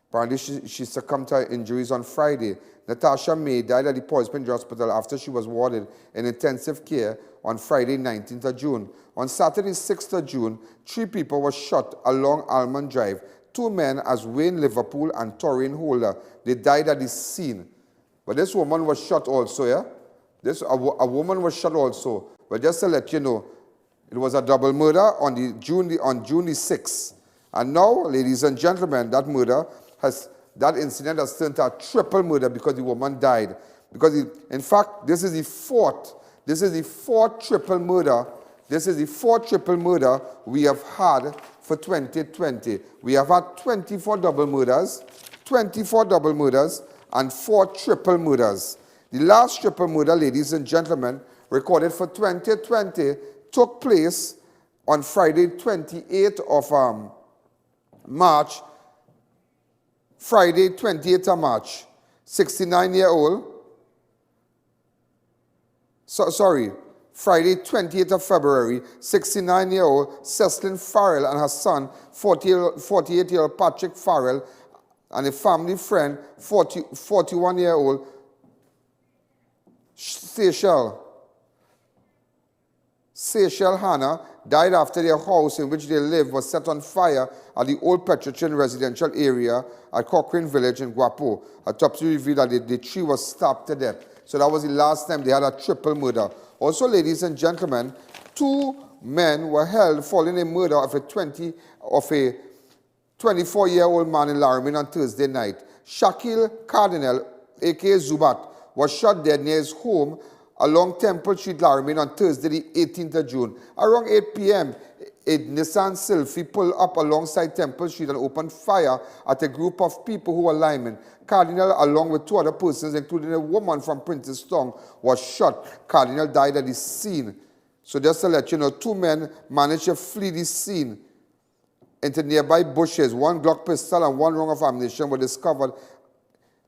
S2: Apparently, she succumbed to her injuries on Friday. Natasha May died at the Port Spring Hospital after she was warded in intensive care on Friday, 19th of June. On Saturday, 6th of June, 3 people were shot along Almond Drive. 2 men as Wayne Liverpool and Torrin Holder. They died at the scene. But this woman was shot also, yeah? A woman was shot also. But just to let you know, it was a double murder on June the 6th. And now, ladies and gentlemen, that incident has turned to a triple murder because the woman died. Because, in fact, this is the fourth triple murder. This is the fourth triple murder we have had for 2020. We have had 24 double murders, and 4 triple murders. The last triple murder, ladies and gentlemen, recorded for 2020, took place on Friday, 28th of March. Friday, 28th of March, 69-year-old. Friday, 28th of February, 69-year-old Cecilyn Farrell and her son, 48-year-old Patrick Farrell, and a family friend, 41-year-old Seychelle Hannah, died after their house in which they lived was set on fire at the old Petrichin residential area at Cochrane Village in Guapo. Autopsy revealed that the tree was stabbed to death. So that was the last time they had a triple murder. Also, ladies and gentlemen, 2 men were held following a murder of a 24-year-old man in Laramie on Thursday night. Shakil Cardinal, a.k.a. Zubat, was shot dead near his home along Temple Street, Laramie on Thursday, the 18th of June. Around 8 p.m., a Nissan Sylphy pulled up alongside Temple Street and opened fire at a group of people who were linemen. Cardinal, along with 2 other persons, including a woman from Princeton, was shot. Cardinal died at the scene. So just to let you know, 2 men managed to flee the scene into nearby bushes. 1 Glock pistol and 1 round of ammunition were discovered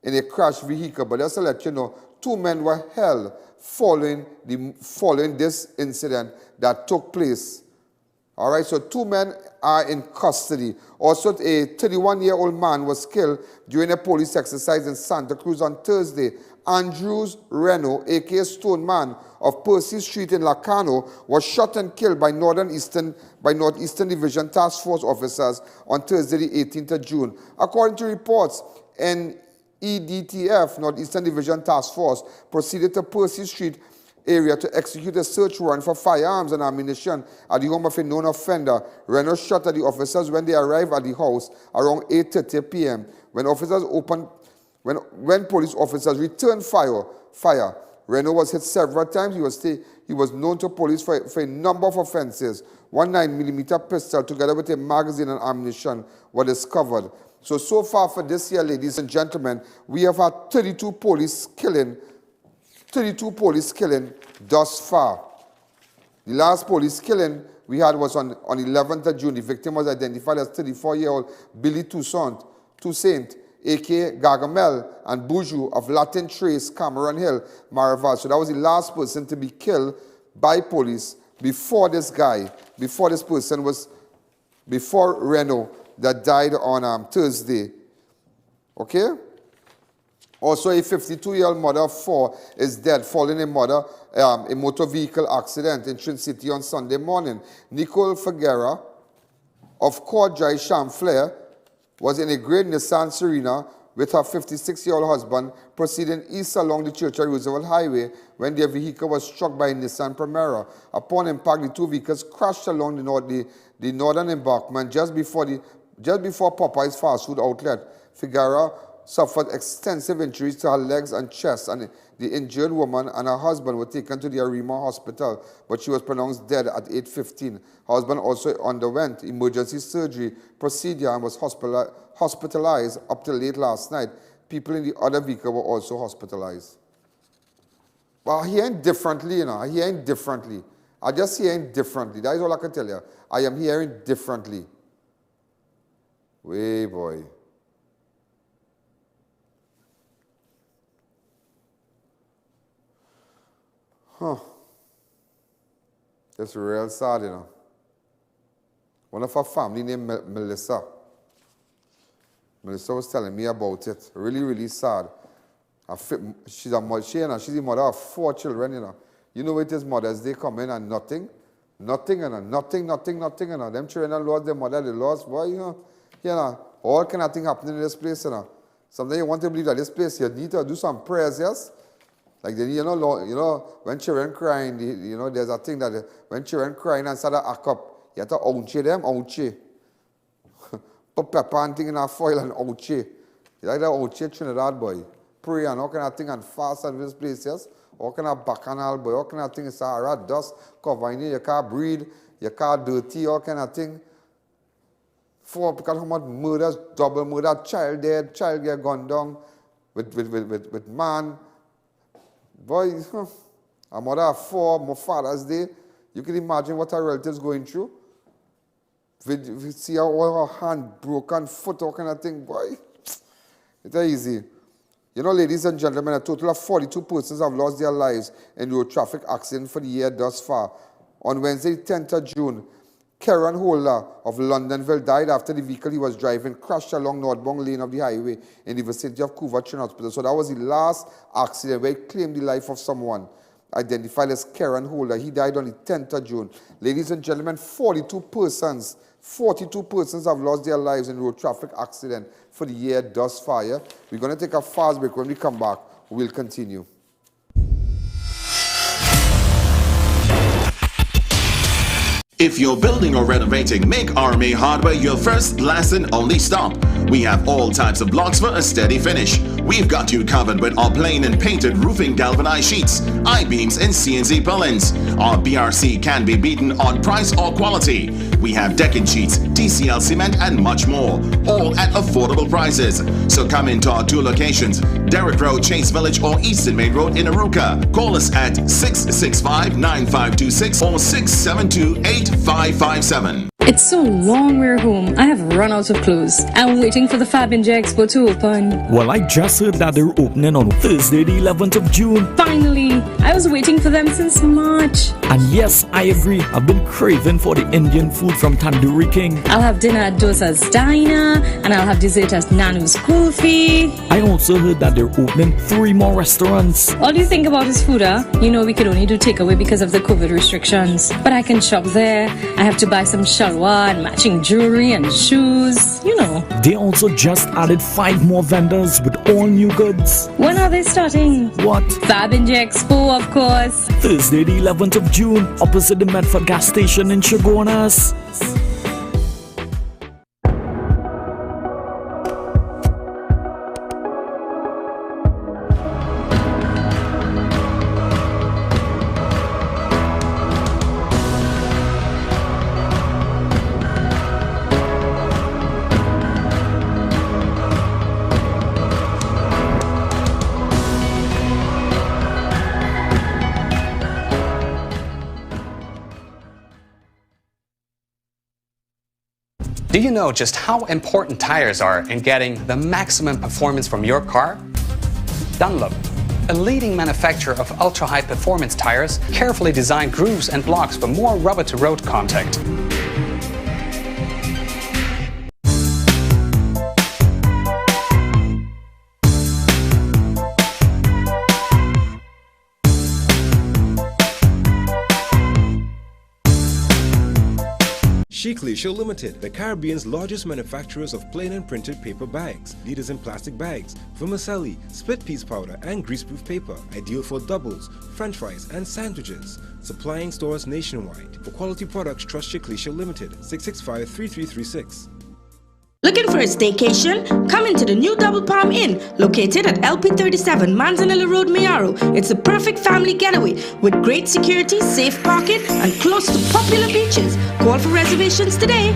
S2: in a crashed vehicle. But just to let you know, 2 men were held following this incident that took place. All right, so 2 men are in custody. Also, a 31-year-old man was killed during a police exercise in Santa Cruz on Thursday. Andrews Reno, a.k.a. Stone Man, of Percy Street in Lacano, was shot and killed by Northeastern Division Task Force officers on Thursday, the 18th of June. According to reports, NEDTF, Northeastern Division Task Force, proceeded to Percy Street area to execute a search warrant for firearms and ammunition at the home of a known offender. Reynolds shot at the officers when they arrived at the house around 8:30 p.m. When police officers returned fire, Reynolds was hit several times. He was known to police for a number of offenses. 1 9mm pistol together with a magazine and ammunition were discovered. So far for this year, ladies and gentlemen, we have had 32 police killing thus far. The last police killing we had was on 11th of June. The victim was identified as 34-year-old Billy Toussaint, a.k.a. Gargamel and Boujou of Latin Trace, Cameron Hill, Maraval. So that was the last person to be killed by police before this before Reno that died on Thursday. Okay? Also, a 52-year-old mother of 4 is dead following a motor vehicle accident in Trin City on Sunday morning. Nicole Figuera of Court Drive, Champlain, was in a grey Nissan Serena with her 56-year-old husband proceeding east along the Churchill Roosevelt Highway when their vehicle was struck by a Nissan Primera. Upon impact, the two vehicles crashed along the northern embankment just before Popeye's fast food outlet. Figuera suffered extensive injuries to her legs and chest, and the injured woman and her husband were taken to the ARIMA hospital, but she was pronounced dead at 8:15. Her husband also underwent emergency surgery procedure and was hospitalized up till late last night. People in the other vehicle were also hospitalized. Well, hearing differently, hearing differently. I just hearing differently. That is all I can tell you. I am hearing differently. Way boy. Huh. It's real sad, One of her family named Melissa. Melissa was telling me about it. Really, really sad. She's the mother of 4 children, You know it is Mother's Day coming and nothing. Nothing. Them children lost their mother, they lost, boy, all kind of things happening in this place, Sometimes you want to believe that this place, you need to do some prayers, yes? Like, when children crying, there's a thing that when children crying and start to act up, you have to ouchie them, ouchie. Put pepper and thing in a foil and ouchie. You like that ouchie Trinidad, boy. Pray and all kind of thing and fast and this place, yes? All kind of bacchanal, boy. All kind of thing is Sahara dust covering you. You can't breathe. You can't dirty, all kind of thing. Because how much murders, double murder, child dead, child get gone down with man. Boy, a mother of 4, more Father's Day. You can imagine what her relatives going through. We see her hand broken, foot, all kind of thing. Boy, it's easy. Ladies and gentlemen, a total of 42 persons have lost their lives in road traffic accident for the year thus far. On Wednesday, 10th of June, Karen Holder of Londonville died after the vehicle he was driving crashed along northbound lane of the highway in the vicinity of COUVA Children's Hospital. So that was the last accident where it claimed the life of someone identified as Karen Holder. He died on the 10th of June. Ladies and gentlemen, 42 persons have lost their lives in road traffic accident for the year thus far. Yeah? We're going to take a fast break. When we come back, we'll continue.
S19: If you're building or renovating, make RMA Hardware your first, last and only stop. We have all types of blocks for a steady finish. We've got you covered with our plain and painted roofing galvanized sheets, I-beams and CNC purlins. Our BRC can be beaten on price or quality. We have decking sheets, TCL cement and much more, all at affordable prices. So come into our 2 locations, Derrick Road, Chase Village or Eastern Main Road in Aruka. Call us at 665-9526 or 672-8557.
S9: It's so long we're home. I have run out of clothes. I'm waiting for the Fab India Expo to open.
S10: Well, I just heard that they're opening on Thursday, the 11th of June.
S9: Finally! I was waiting for them since March.
S10: And yes, I agree. I've been craving for the Indian food from Tandoori King.
S9: I'll have dinner at Dosa's Diner, and I'll have dessert at Nanu's Kulfi.
S10: I also heard that they're opening 3 more restaurants.
S9: All you think about is food, huh? We could only do takeaway because of the COVID restrictions. But I can shop there. I have to buy some shalwa and matching jewelry and shoes,
S10: They also just added 5 more vendors with all new goods.
S9: When are they starting?
S10: What?
S9: Fab India Expo, of course.
S10: Thursday, the 11th of June, opposite the Medford gas station in Chaguanas.
S20: Do you know just how important tires are in getting the maximum performance from your car? Dunlop, a leading manufacturer of ultra-high performance tires, carefully designed grooves and blocks for more rubber-to-road contact.
S21: Sheiklisha Limited, the Caribbean's largest manufacturers of plain and printed paper bags, leaders in plastic bags, vermicelli, split piece powder, and greaseproof paper, ideal for doubles, french fries, and sandwiches. Supplying stores nationwide. For quality products, trust Sheiklisha Limited, 665-3336.
S8: Looking for a staycation? Come into the new Double Palm Inn, located at LP37 Manzanilla Road, Mayaro. It's a perfect family getaway with great security, safe parking, and close to popular beaches. Call for reservations today.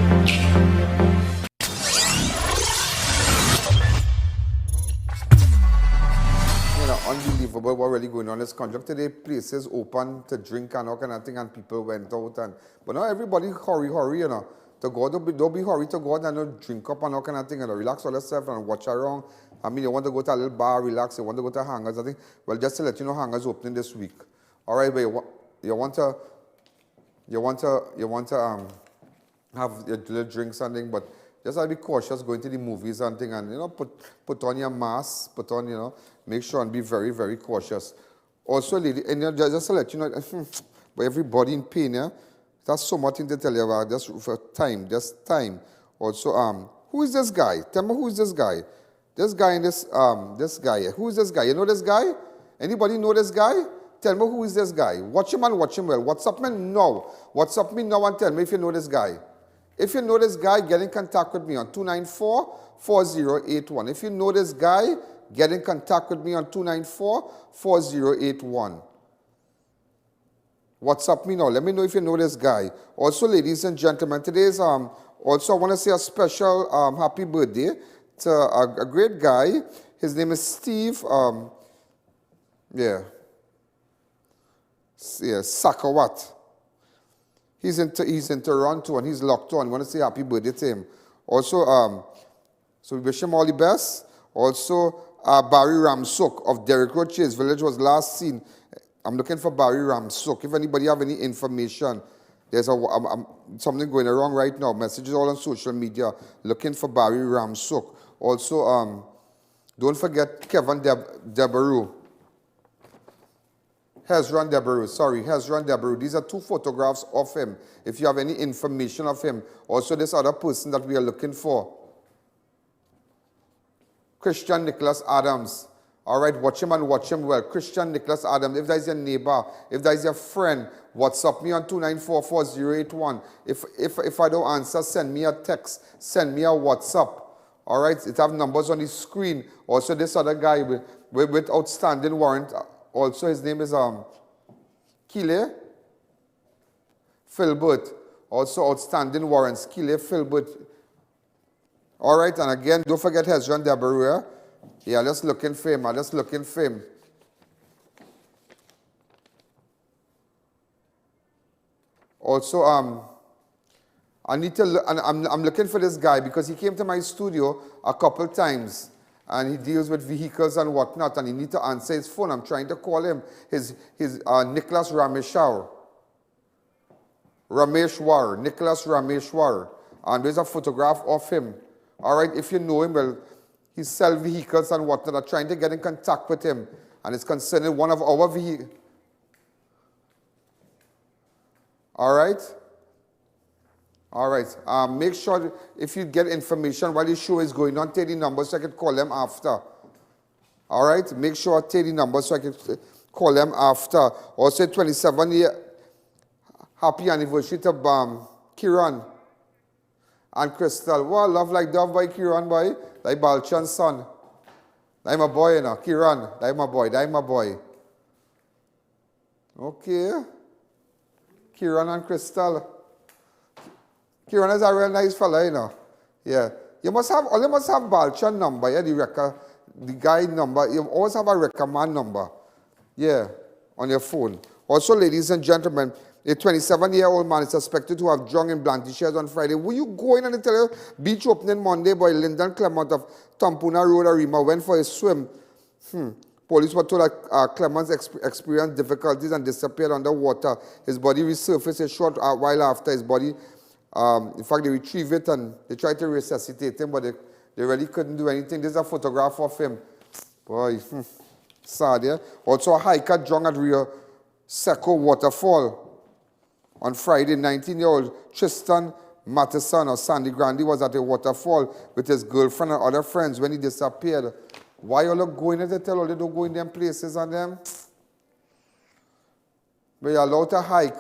S2: Unbelievable what really going on in this country. Today, places open to drink and all kind of thing, and people went out. But now everybody hurry, you know. To go, don't be hurry to go out and don't drink up and all kind of thing, and relax all yourself and watch around. I mean, you want to go to a little bar, relax, you want to go to hangers, I think. Well, just to let you know, hangers opening this week. All right, but you want to have your little drinks and thing, but just be cautious going to the movies and thing, and, you know, put on your mask, put on, you know, make sure and be very, very cautious. Also, lady, and just to let you know, but everybody in pain, yeah? That's so much thing to tell you about, just for time, just time. Also, who is this guy? Tell me who is this guy? This guy in this guy. Who is this guy? You know this guy? Anybody know this guy? Tell me who is this guy. Watch him and watch him well. WhatsApp me now. WhatsApp me now and tell me if you know this guy. If you know this guy, get in contact with me on 294-4081. If you know this guy, get in contact with me on 294-4081. WhatsApp me now. Let me know if you know this guy. Also, ladies and gentlemen, today's also I want to say a special happy birthday to a great guy. His name is Steve. Sakawat. He's in Toronto and he's locked on. I want to say happy birthday to him. Also, so we wish him all the best. Also, Barry Ramsuk of Derrick Road Chase Village was last seen. I'm looking for Barry Ramsuk. If anybody have any information, there's something going wrong right now. Messages all on social media looking for Barry Ramsuk. Also, don't forget Kevin Debarou. Hezron Debarou. These are two photographs of him. If you have any information of him. Also, this other person that we are looking for. Christian Nicholas Adams. All right, watch him and watch him well. Christian Nicholas Adams, if that is your neighbor, if that is your friend, WhatsApp me on 294-4081. If I don't answer, send me a text, send me a WhatsApp. All right, it have numbers on the screen. Also, this other guy with outstanding warrant, also his name is Kile Filbert. Also outstanding warrants, Kile Filbert. All right, and again, don't forget Hezron Debarou. Yeah, just looking for him. Also, I need to look, and I'm looking for this guy because he came to my studio a couple times and he deals with vehicles and whatnot, and he need to answer his phone. I'm trying to call him. His Nicholas Rameshwar. Nicholas Rameshwar. And there's a photograph of him. All right, if you know him, well, he sells vehicles and whatnot. I'm trying to get in contact with him. And it's concerning one of our vehicles. All right? All right. Make sure if you get information while the show is going on, take the number so I can call them after. All right? Make sure I take the number so I can call them after. Also, 27-year happy anniversary to Kiran and Crystal. Well, love like dove by Kiran, boy. Like Balchan's son. That's my boy, you know. Kiran. That's my boy. Okay. Kiran and Crystal. Kiran is a real nice fella, you know. Yeah. You must have Balchan number, yeah, the guy number. You always have a recommend number. Yeah, on your phone. Also, ladies and gentlemen, a 27-year-old man is suspected to have drunk in Blantyre on Friday. Will you go in and tell you beach opening Monday by Lyndon Clement of TUNAPUNA Road, ARIMA, went for a swim Police were told that Clemens experienced difficulties and disappeared underwater. His body resurfaced a short while after. His body, in fact, they retrieved it and they tried to resuscitate him, but they really couldn't do anything. This is a photograph of him. Boy, sad, yeah? Also, a hiker drowned at Rio Seco waterfall on Friday. 19-year-old Tristan Matheson or Sandy Grandi was at a waterfall with his girlfriend and other friends when he disappeared. Why you look going there? Tell all they don't go in them places and them. But you're allowed to hike.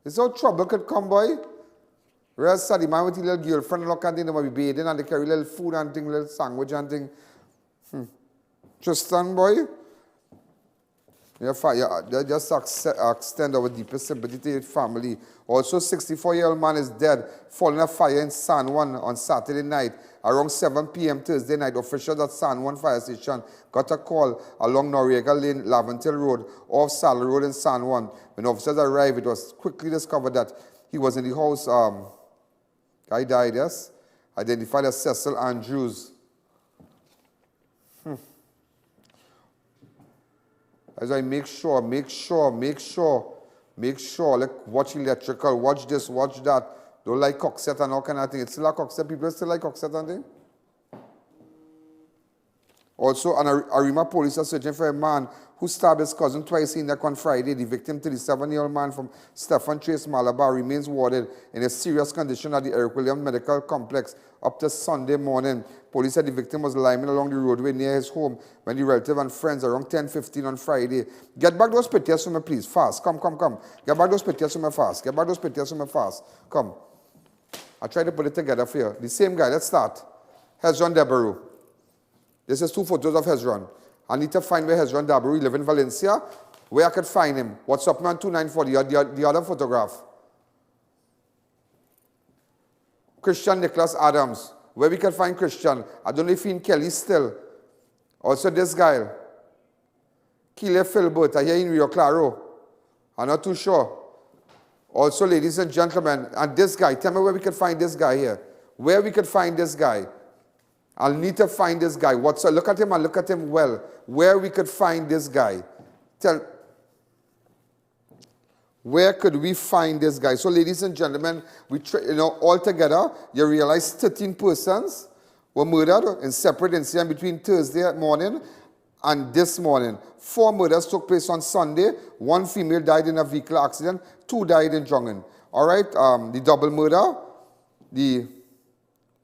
S2: It's how trouble could come, boy. Real sad, the man with his little girlfriend look and they might be bathing and they carry little food and thing, little sandwich and thing. Tristan, boy. They just extend our deepest sympathy to your family. Also, 64-year-old man is dead, falling a fire in San Juan on Saturday night. Around 7 p.m. Thursday night, officials at San Juan Fire Station got a call along Noriega Lane, Laventil Road, off Saddle Road in San Juan. When officers arrived, it was quickly discovered that he was in the house. Guy died, yes? Identified as Cecil Andrews. As I make sure, like watch electrical, watch this, watch that. Don't like cockset and all kind of thing. It's still a cockset. People still like cockset and thing. Also, ARIMA police are searching for a man who stabbed his cousin twice in neck on Friday. The victim, 37-year-old man from Stephen Trace, Malabar, remains warded in a serious condition at the Eric Williams Medical Complex up to Sunday morning. Police said the victim was lying along the roadway near his home when the relative and friends around 10:15 on Friday. Get back those pictures for me, please. Fast. Come. Get back those pictures for me fast. Come. I try to put it together for you. The same guy. Let's start. Hezron Debarou. This is 2 photos of Hezron. I need to find where Hezron Debarou lives in Valencia. Where I could find him. What's up, man? 2940. The other photograph. Christian Nicholas Adams. Where we can find Christian. I don't know if he's in Kelly still. Also this guy. Kile Filbert. I hear in Rio Claro. I'm not too sure. Also, ladies and gentlemen, and this guy. Tell me where we can find this guy here. Where we can find this guy. I'll need to find this guy. Look at him and look at him well. Where we could find this guy. Where could we find this guy? So, ladies and gentlemen, all together, you realize 13 persons were murdered in separate incidents between Thursday morning and this morning. 4 murders took place on Sunday. 1 female died in a vehicle accident. 2 died in drowning. All right, the double murder, the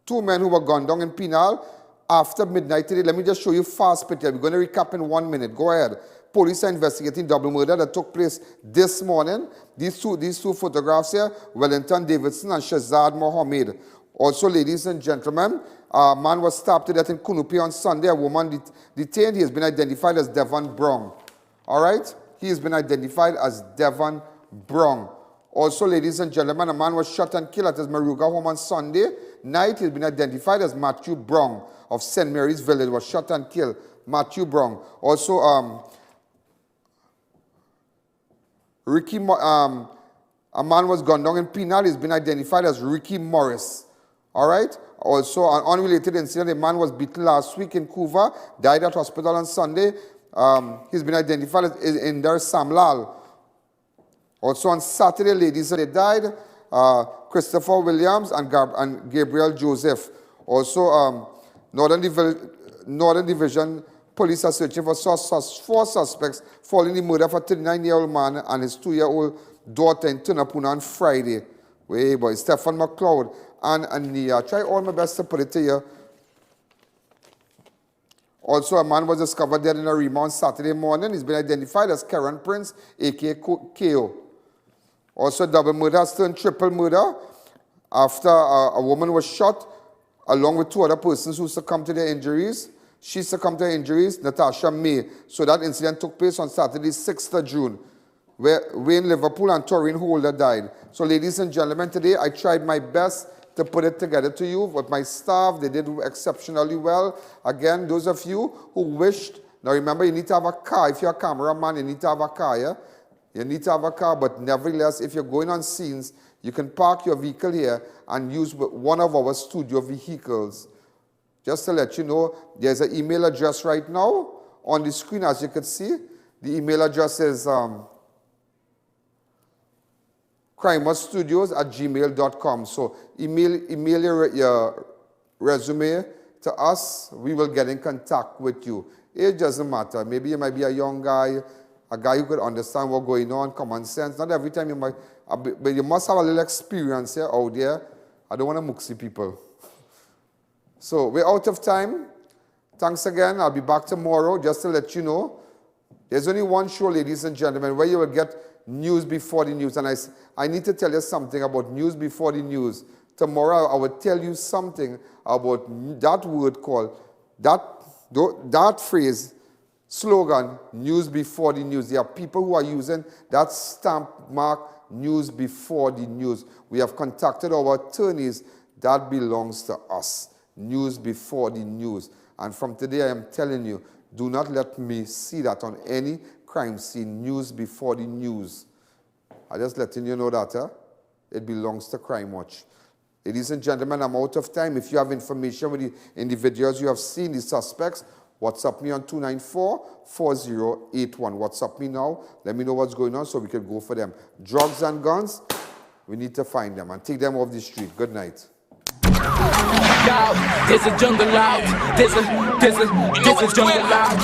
S2: 2 men who were gunned down in Penal after midnight today. Let me just show you fast picture. We're going to recap in 1 minute. Go ahead. Police are investigating double murder that took place this morning. These two photographs here, Wellington, Davidson, and SHAZARD, Mohammed. Also, ladies and gentlemen, a man was stabbed to death in CUNUPIA on Sunday. A woman detained. He has been identified as Devon Brown. All right? He has been identified as Devon Brown. Also, ladies and gentlemen, a man was shot and killed at his MORUGA home on Sunday night. He has been identified as Matthew Brown of St. Mary's Village. Was shot and killed. Matthew Brown. Also, a man was gunned down in Penal. He's been identified as Ricky Morris. All right? Also, an unrelated incident, a man was beaten last week in COUVA, died at hospital on Sunday. He's been identified as Inder Samlal. Also on Saturday, ladies, they died. Christopher Williams and Gabriel Joseph. Also, Northern Division police are searching for 4 suspects following the murder of a 39-year-old man and his 2-year-old daughter in Tunapuna on Friday. Wait, boy, Stephen McLeod and Ania. Try all my best to put it to you. Also, a man was discovered dead in ARIMA on Saturday morning. He's been identified as Karen Prince, a.k.a. KO. Also, double murder has turned triple murder after a woman was shot along with 2 other persons who succumbed to their injuries. She succumbed to her injuries, Natasha May. So that incident took place on Saturday, 6th of June, where Wayne Liverpool and Toreen Holder died. So, ladies and gentlemen, today I tried my best to put it together to you with my staff. They did exceptionally well. Again, those of you who wished, now remember, you need to have a car. If you're a cameraman, you need to have a car, yeah? You need to have a car, but nevertheless, if you're going on scenes, you can park your vehicle here and use one of our studio vehicles. Just to let you know, there's an email address right now on the screen, as you can see. The email address is crimestudios@gmail.com. So email your resume to us. We will get in contact with you. It doesn't matter. Maybe you might be a young guy, a guy who could understand what's going on, common sense. Not every time you might, but you must have a little experience here out there. I don't want to muxy people. So we're out of time. Thanks again. I'll be back tomorrow just to let you know. There's only one show, ladies and gentlemen, where you will get news before the news. And I need to tell you something about news before the news. Tomorrow I will tell you something about that word called, that phrase, slogan, news before the news. There are people who are using that stamp mark, news before the news. We have contacted our attorneys. That belongs to us. News before the news. And from today I am telling you, do not let me see that on any crime scene. News before the news. I'm just letting you know that. It belongs to Crime Watch. Ladies and gentlemen, I'm out of time. If you have information with the individuals you have seen, the suspects, WhatsApp me on 294-4081. WhatsApp me now. Let me know what's going on so we can go for them. Drugs and guns, we need to find them and take them off the street. Good night.
S1: There's a jungle out. There's a jungle out.